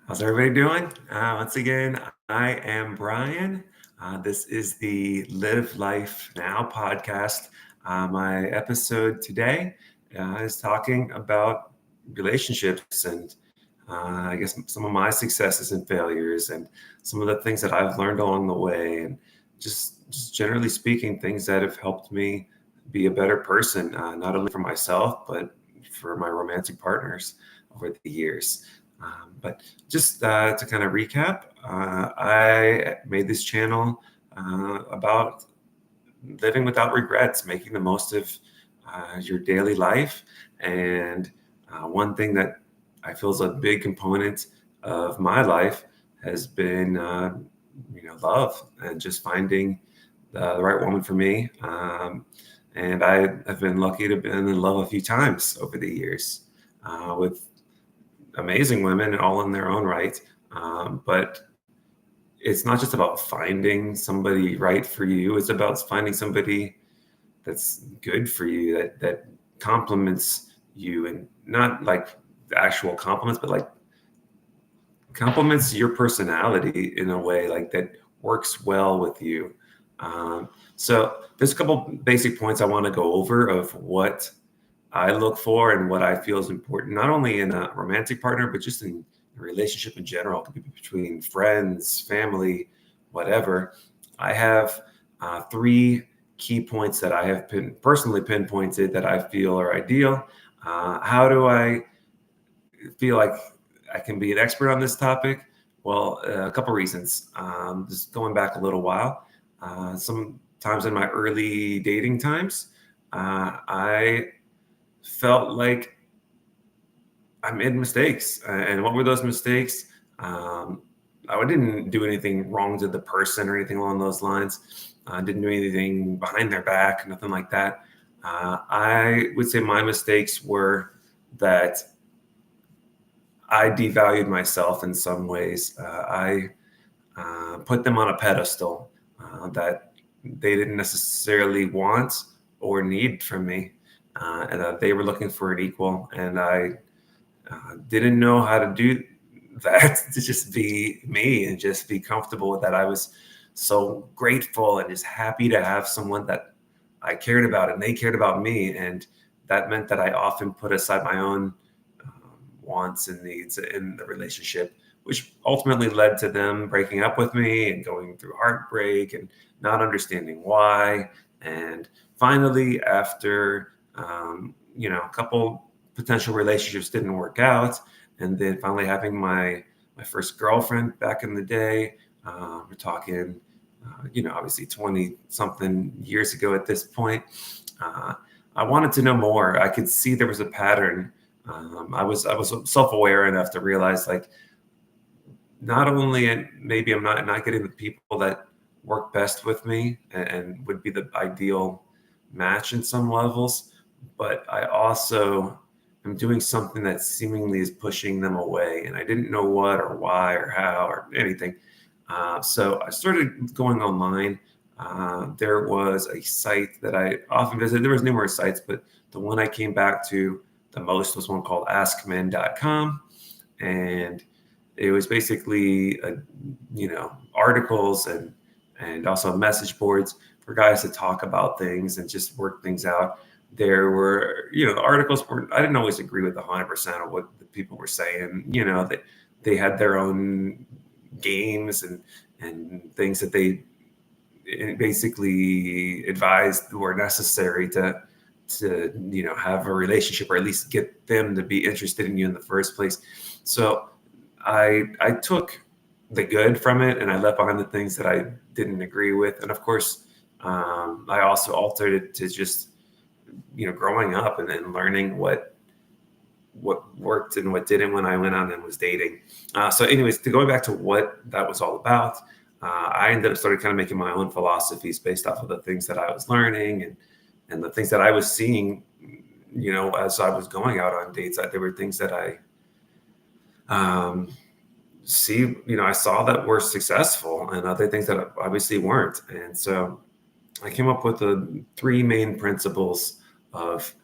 How's everybody doing? Once again, I am Brian. This is the Live Life Now podcast. My episode today is talking about relationships and I guess some of my successes and failures and some of the things that I've learned along the way, and just generally speaking, things that have helped me be a better person, not only for myself, but for my romantic partners over the years. But just to kind of recap, I made this channel about living without regrets, making the most of your daily life. And one thing that I feel is a big component of my life has been, love and just finding the right woman for me. And I have been lucky to have been in love a few times over the years with amazing women, all in their own right. But it's not just about finding somebody right for you. It's about finding somebody that's good for you, that compliments you, and not like the actual compliments, but like compliments your personality in a way like that works well with you. So there's a couple basic points I want to go over of what I look for and what I feel is important, not only in a romantic partner, but just in a relationship in general. It could be between friends, family, whatever. I have three key points that I have personally pinpointed that I feel are ideal. How do I feel like I can be an expert on this topic? Well, a couple reasons. Just going back a little while, sometimes in my early dating times, I felt like I made mistakes. And what were those mistakes? I didn't do anything wrong to the person or anything along those lines. I didn't do anything behind their back, nothing like that. I would say my mistakes were that I devalued myself in some ways. I put them on a pedestal that they didn't necessarily want or need from me. And they were looking for an equal, and I didn't know how to do that to just be me and just be comfortable with that. I was so grateful and just happy to have someone that I cared about and they cared about me, and that meant that I often put aside my own wants and needs in the relationship, which ultimately led to them breaking up with me and going through heartbreak and not understanding why. And finally, after a couple potential relationships didn't work out, and then finally having my first girlfriend back in the day, we're talking, obviously 20 something years ago at this point. I wanted to know more. I could see there was a pattern. I was self-aware enough to realize, like, not only and maybe I'm not getting the people that work best with me and would be the ideal match in some levels, but I also am doing something that seemingly is pushing them away, and I didn't know what or why or how or anything. So I started going online. There was a site that I often visit. There was numerous sites, but the one I came back to the most was one called AskMen.com, and it was basically articles and also message boards for guys to talk about things and just work things out. There were, the articles were, I didn't always agree with 100% of what the people were saying. That they had their own games and things that they basically advised were necessary to have a relationship, or at least get them to be interested in you in the first place. So I took the good from it, and I left behind the things that I didn't agree with. And of course, I also altered it to just growing up and then learning what worked and what didn't when I went on and was dating. So anyways, to going back to what that was all about, I ended up started kind of making my own philosophies based off of the things that I was learning and the things that I was seeing, as I was going out on dates. There were things that I I saw that were successful, and other things that obviously weren't. And so I came up with the three main principles of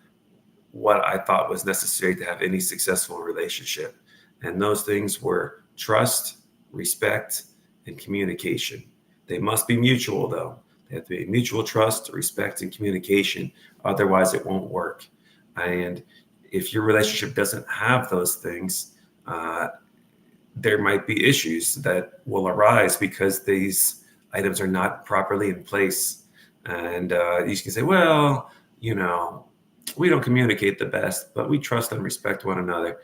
what I thought was necessary to have any successful relationship. And those things were trust, respect, and communication. They must be mutual, though. They have to be mutual trust, respect, and communication. Otherwise, it won't work. And if your relationship doesn't have those things, there might be issues that will arise because these items are not properly in place. And you can say, well, we don't communicate the best, but we trust and respect one another.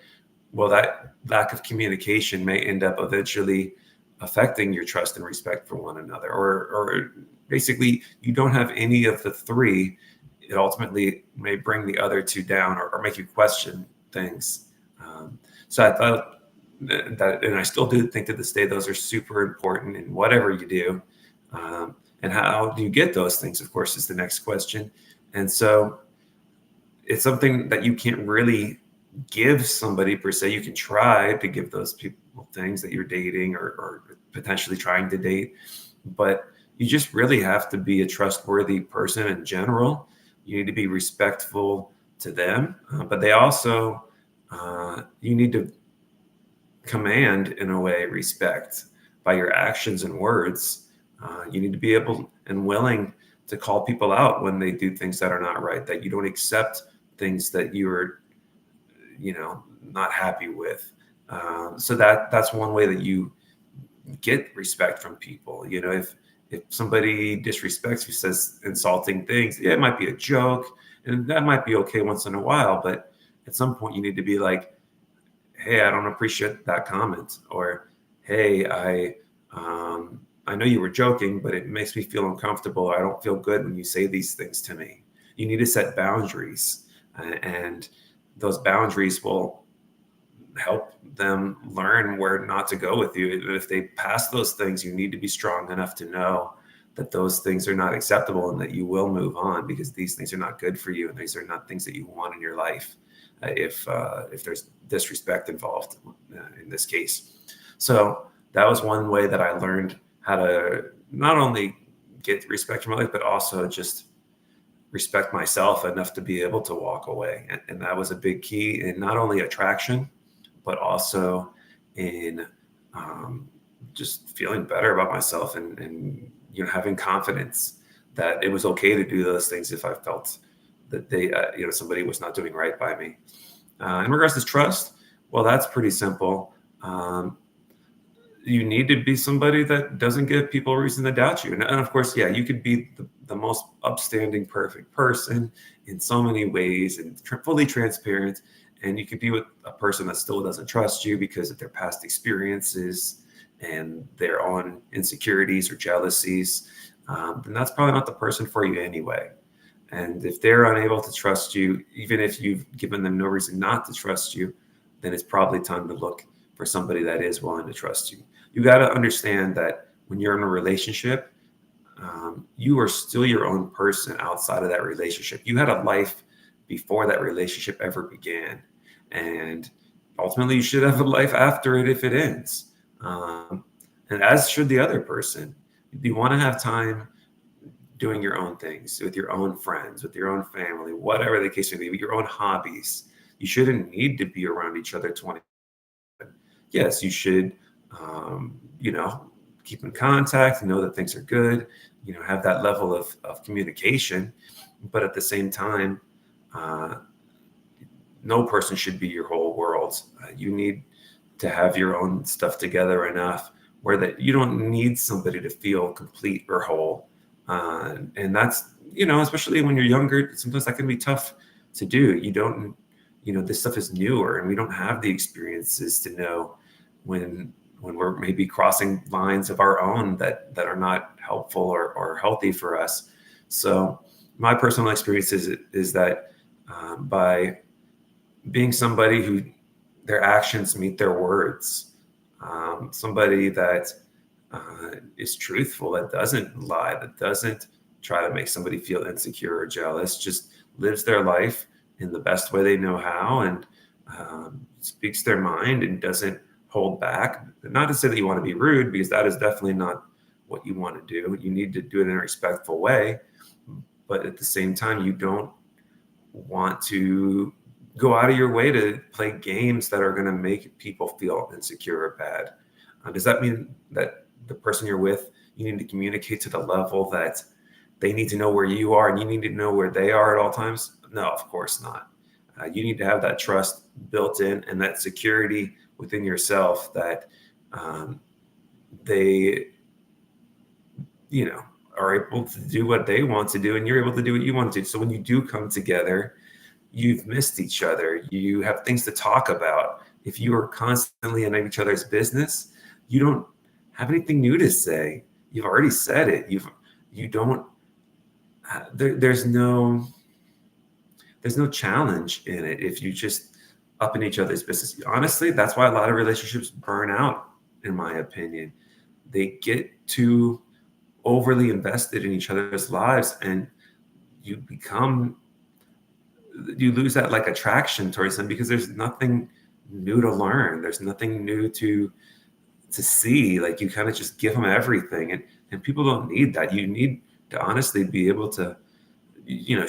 Well, that lack of communication may end up eventually affecting your trust and respect for one another, or basically you don't have any of the three. It ultimately may bring the other two down, or make you question things. So I thought that, and I still do think to this day, those are super important in whatever you do. And how do you get those things, of course, is the next question. And so it's something that you can't really give somebody per se. You can try to give those people things that you're dating or potentially trying to date, but you just really have to be a trustworthy person in general. You need to be respectful to them, but they also, you need to command, in a way, respect by your actions and words. You need to be able and willing to call people out when they do things that are not right, that you don't accept things that you're, not happy with. So that's one way that you get respect from people. If somebody disrespects you, says insulting things, yeah, it might be a joke, and that might be okay once in a while, but at some point you need to be like, hey, I don't appreciate that comment, or hey, I know you were joking, but it makes me feel uncomfortable. I don't feel good when you say these things to me. You need to set boundaries, and those boundaries will help them learn where not to go with you. If they pass those things, you need to be strong enough to know that those things are not acceptable and that you will move on, because these things are not good for you, and these are not things that you want in your life. If there's disrespect involved, in this case. So that was one way that I learned how to not only get respect from my life, but also just respect myself enough to be able to walk away. And that was a big key in not only attraction, but also in just feeling better about myself, and having confidence that it was okay to do those things if I felt that they, somebody was not doing right by me. In regards to trust, well, that's pretty simple. You need to be somebody that doesn't give people a reason to doubt you. And of course, yeah, you could be the most upstanding, perfect person in so many ways, and fully transparent. And you could be with a person that still doesn't trust you because of their past experiences and their own insecurities or jealousies. And that's probably not the person for you anyway. And if they're unable to trust you, even if you've given them no reason not to trust you, then it's probably time to look for somebody that is willing to trust you. You got to understand that when you're in a relationship, you are still your own person outside of that relationship. You had a life before that relationship ever began. And ultimately, you should have a life after it if it ends. And as should the other person. You want to have time doing your own things with your own friends, with your own family, whatever the case may be, with your own hobbies. You shouldn't need to be around each other 20. Yes, you should, keep in contact, know that things are good, have that level of communication. But at the same time, no person should be your whole world. You need to have your own stuff together enough where that you don't need somebody to feel complete or whole. And that's, especially when you're younger, sometimes that can be tough to do. You don't, this stuff is newer, and we don't have the experiences to know when we're maybe crossing lines of our own that are not helpful or healthy for us. So my personal experience is that by being somebody who their actions meet their words, somebody that is truthful, that doesn't lie, that doesn't try to make somebody feel insecure or jealous, just lives their life in the best way they know how, and speaks their mind and doesn't hold back. Not to say that you want to be rude, because that is definitely not what you want to do. You need to do it in a respectful way, but at the same time, you don't want to go out of your way to play games that are going to make people feel insecure or bad. Does that mean that the person you're with, you need to communicate to the level that they need to know where you are and you need to know where they are at all times? No, of course not. You need to have that trust built in and that security within yourself that um, they, are able to do what they want to do and you're able to do what you want to do. So when you do come together, you've missed each other. You have things to talk about. If you are constantly in each other's business, you don't have anything new to say. You've already said it. You don't. There's no challenge in it if you just up in each other's business. Honestly, that's why a lot of relationships burn out, in my opinion. They get too overly invested in each other's lives, and you lose that like attraction towards them because there's nothing new to learn. There's nothing new to see. Like you kind of just give them everything, and people don't need that. You need to honestly be able to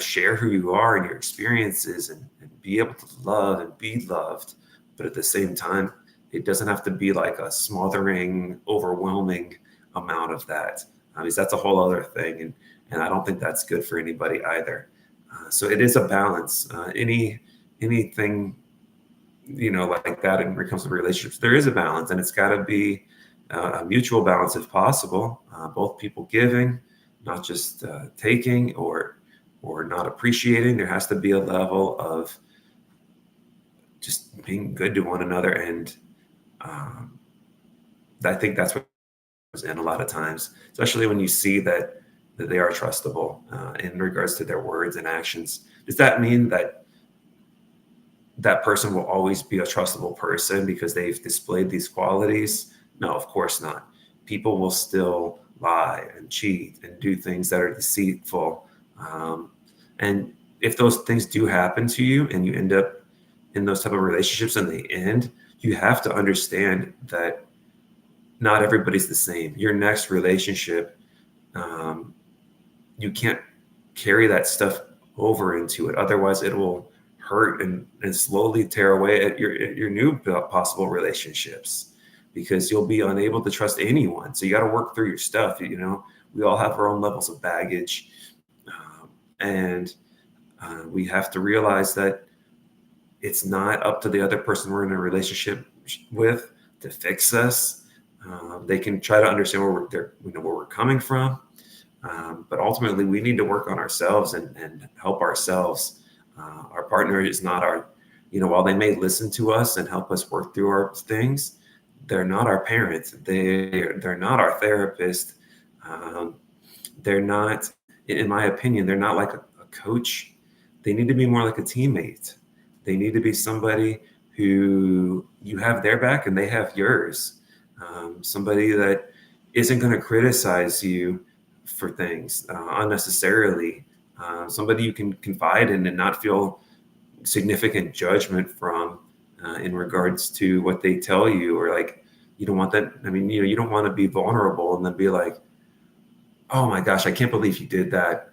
share who you are and your experiences and be able to love and be loved. But at the same time, it doesn't have to be like a smothering, overwhelming amount of that. I mean, that's a whole other thing, and I don't think that's good for anybody either. So it is a balance. Anything like that, and when it comes to relationships, there is a balance, and it's got to be a mutual balance if possible. Both people giving, not just taking or not appreciating. There has to be a level of just being good to one another, and I think that's what goes in a lot of times, especially when you see that they are trustable in regards to their words and actions. Does that mean that person will always be a trustable person because they've displayed these qualities? No, of course not. People will still lie and cheat and do things that are deceitful. And if those things do happen to you and you end up in those type of relationships and they end, you have to understand that not everybody's the same. Your next relationship, you can't carry that stuff over into it. Otherwise, it will hurt and slowly tear away at your new possible relationships because you'll be unable to trust anyone. So you got to work through your stuff. We all have our own levels of baggage. And we have to realize that it's not up to the other person we're in a relationship with to fix us. They can try to understand where we're coming from. But ultimately, we need to work on ourselves and help ourselves. Our partner is not while they may listen to us and help us work through our things, they're not our parents. They're not our therapist. They're not, in my opinion, they're not like a coach. They need to be more like a teammate. They need to be somebody who you have their back and they have yours. Somebody that isn't going to criticize you for things unnecessarily. Somebody you can confide in and not feel significant judgment from in regards to what they tell you, or like you don't want that. I mean, you don't want to be vulnerable and then be like, "Oh my gosh, I can't believe you did that."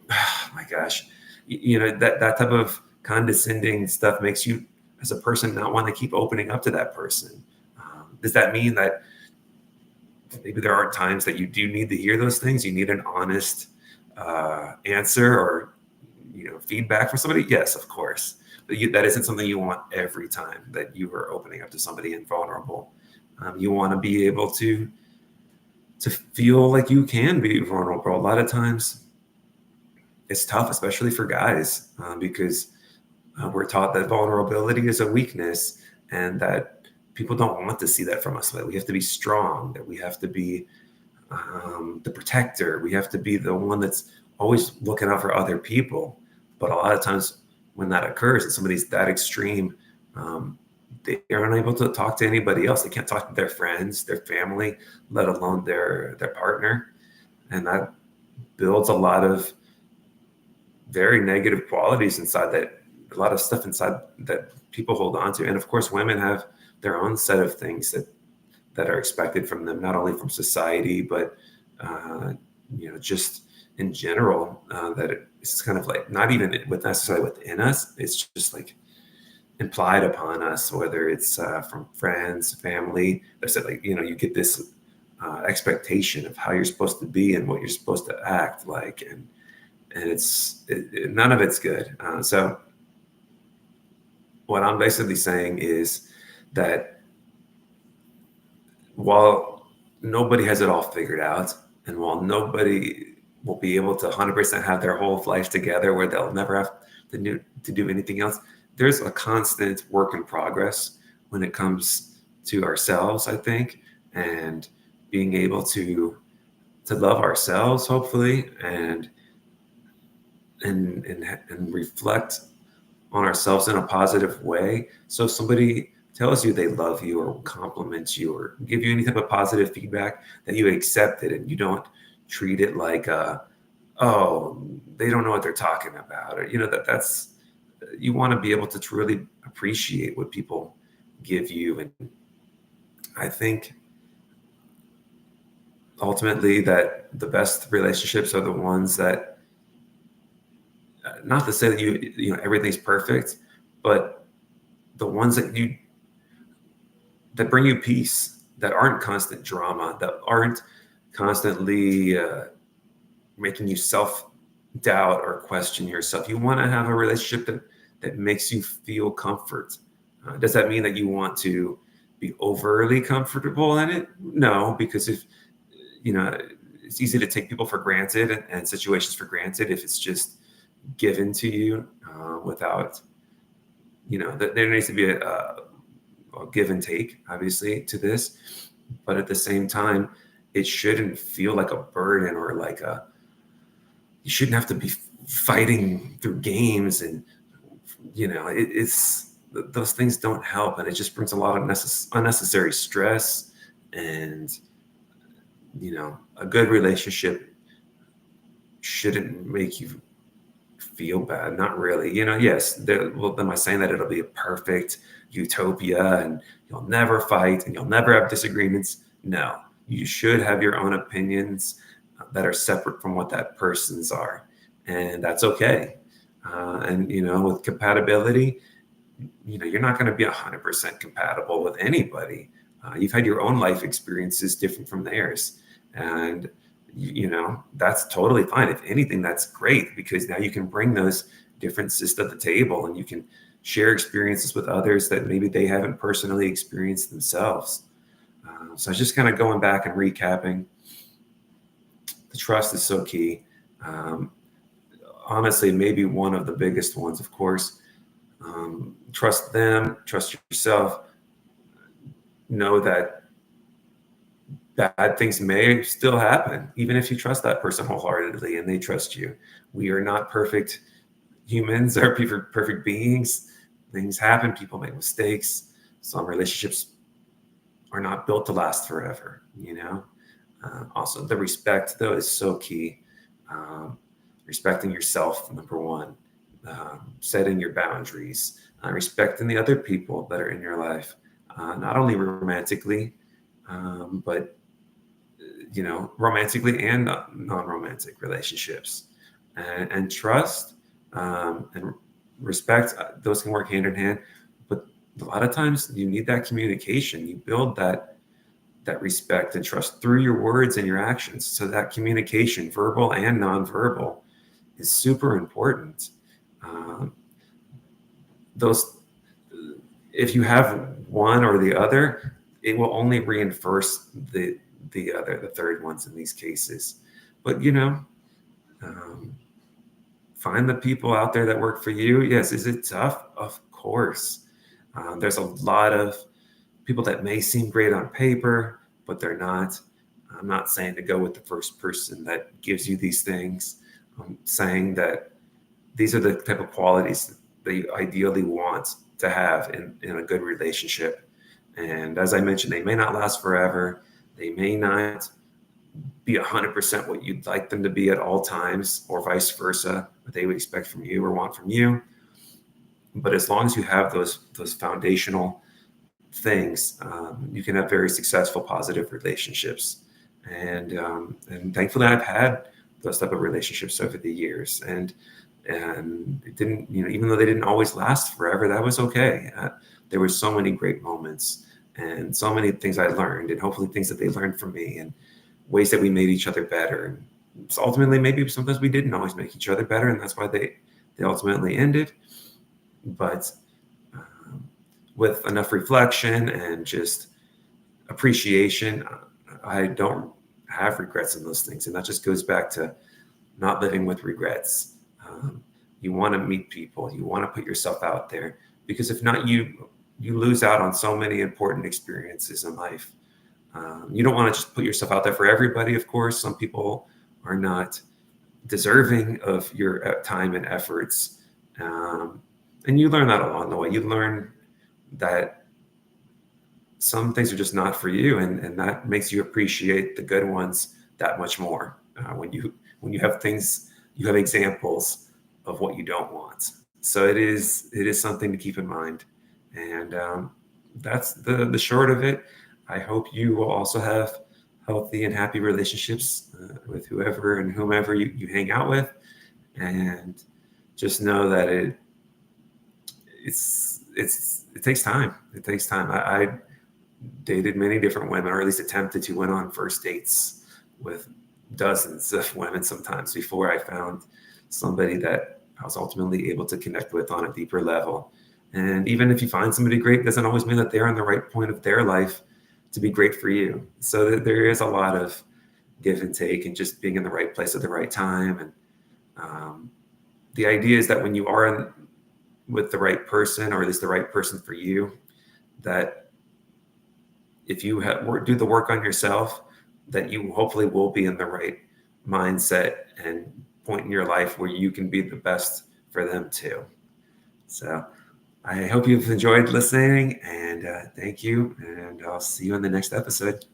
Oh my gosh, that type of condescending stuff makes you, as a person, not want to keep opening up to that person. Does that mean that maybe there are times that you do need to hear those things? You need an honest answer or feedback from somebody? Yes, of course. But that isn't something you want every time that you are opening up to somebody and vulnerable. You want to be able to feel like you can be vulnerable. A lot of times it's tough, especially for guys, because we're taught that vulnerability is a weakness and that people don't want to see that from us. That we have to be strong, that we have to be the protector. We have to be the one that's always looking out for other people. But a lot of times when that occurs and somebody's that extreme, they are unable to talk to anybody else. They can't talk to their friends, their family, let alone their partner. And that builds a lot of very negative qualities inside that, a lot of stuff inside that people hold on to. And of course, women have their own set of things that are expected from them, not only from society, but just in general, that it's kind of like not even necessarily within us. It's just like implied upon us, whether it's from friends, family. They said, like, you get this expectation of how you're supposed to be and what you're supposed to act like, and none of it's good. So what I'm basically saying is that while nobody has it all figured out, and while nobody will be able to 100% have their whole life together where they'll never have to do anything else, there's a constant work in progress when it comes to ourselves, I think, and being able to love ourselves, hopefully, and reflect on ourselves in a positive way. So if somebody tells you they love you or compliments you or give you any type of positive feedback, that you accept it and you don't treat it like, oh, they don't know what they're talking about, or that's you want to be able to truly appreciate what people give you. And I think ultimately that the best relationships are the ones that, not to say that everything's perfect, but the ones that bring you peace, that aren't constant drama, that aren't constantly making you self-doubt or question yourself. You want to have a relationship that makes you feel comfort. Does that mean that you want to be overly comfortable in it? No, because if it's easy to take people for granted and situations for granted if it's just given to you without, there needs to be a give and take, obviously, to this. But at the same time, it shouldn't feel like a burden or like you shouldn't have to be fighting through games. And, those things don't help. And it just brings a lot of unnecessary stress. And, a good relationship shouldn't make you feel bad. Not really. Yes. Am I saying that it'll be a perfect utopia and you'll never fight and you'll never have disagreements? No. You should have your own opinions that are separate from what that person's are. And that's okay. And, with compatibility, you're not going to be 100% compatible with anybody. You've had your own life experiences different from theirs. And, that's totally fine. If anything, that's great, because now you can bring those differences to the table and you can share experiences with others that maybe they haven't personally experienced themselves. So I was just kind of going back and recapping. The trust is so key. Honestly, maybe one of the biggest ones, of course. Trust them, trust yourself. Know that bad things may still happen, even if you trust that person wholeheartedly and they trust you. We are not perfect humans or perfect beings. Things happen. People make mistakes. Some relationships are not built to last forever, Also, the respect, though, is so key. Respecting yourself, number one. Setting your boundaries. Respecting the other people that are in your life. Not only romantically, but romantically and non-romantic relationships, and trust and respect. Those can work hand in hand, but a lot of times you need that communication. You build that respect and trust through your words and your actions. So that communication, verbal and non-verbal, is super important. If you have one or the other, it will only reinforce the third ones in these cases. But find the people out there that work for you. Yes, is it tough? Of course. There's a lot of people that may seem great on paper, but they're not. I'm not saying to go with the first person that gives you these things. I'm saying that these are the type of qualities that you ideally want to have in a good relationship. And as I mentioned, they may not last forever. They may not be 100% what you'd like them to be at all times, or vice versa, what they would expect from you or want from you. But as long as you have those foundational things, you can have very successful, positive relationships. And thankfully, I've had those type of relationships over the years. And And it didn't, even though they didn't always last forever, that was okay. There were so many great moments and so many things I learned, and hopefully things that they learned from me, and ways that we made each other better. And so ultimately, maybe sometimes we didn't always make each other better, and that's why they ultimately ended. But with enough reflection and just appreciation, I don't have regrets in those things. And that just goes back to not living with regrets. You want to meet people, you want to put yourself out there, because if not, you lose out on so many important experiences in life. You don't want to just put yourself out there for everybody. Of course, some people are not deserving of your time and efforts. And you learn that along the way. You learn that some things are just not for you, and that makes you appreciate the good ones that much more. When you have things, you have examples of what you don't want. So it is something to keep in mind. And that's the short of it. I hope you will also have healthy and happy relationships with whoever and whomever you hang out with. And just know that it takes time. It takes time. I dated many different women, or at least attempted to, went on first dates with dozens of women sometimes before I found somebody that I was ultimately able to connect with on a deeper level. And even if you find somebody great, it doesn't always mean that they're on the right point of their life to be great for you. So there is a lot of give and take, and just being in the right place at the right time. And the idea is that when you are with the right person, or at least the right person for you, that if you do the work on yourself, that you hopefully will be in the right mindset and point in your life where you can be the best for them too. So I hope you've enjoyed listening, and thank you. And I'll see you in the next episode.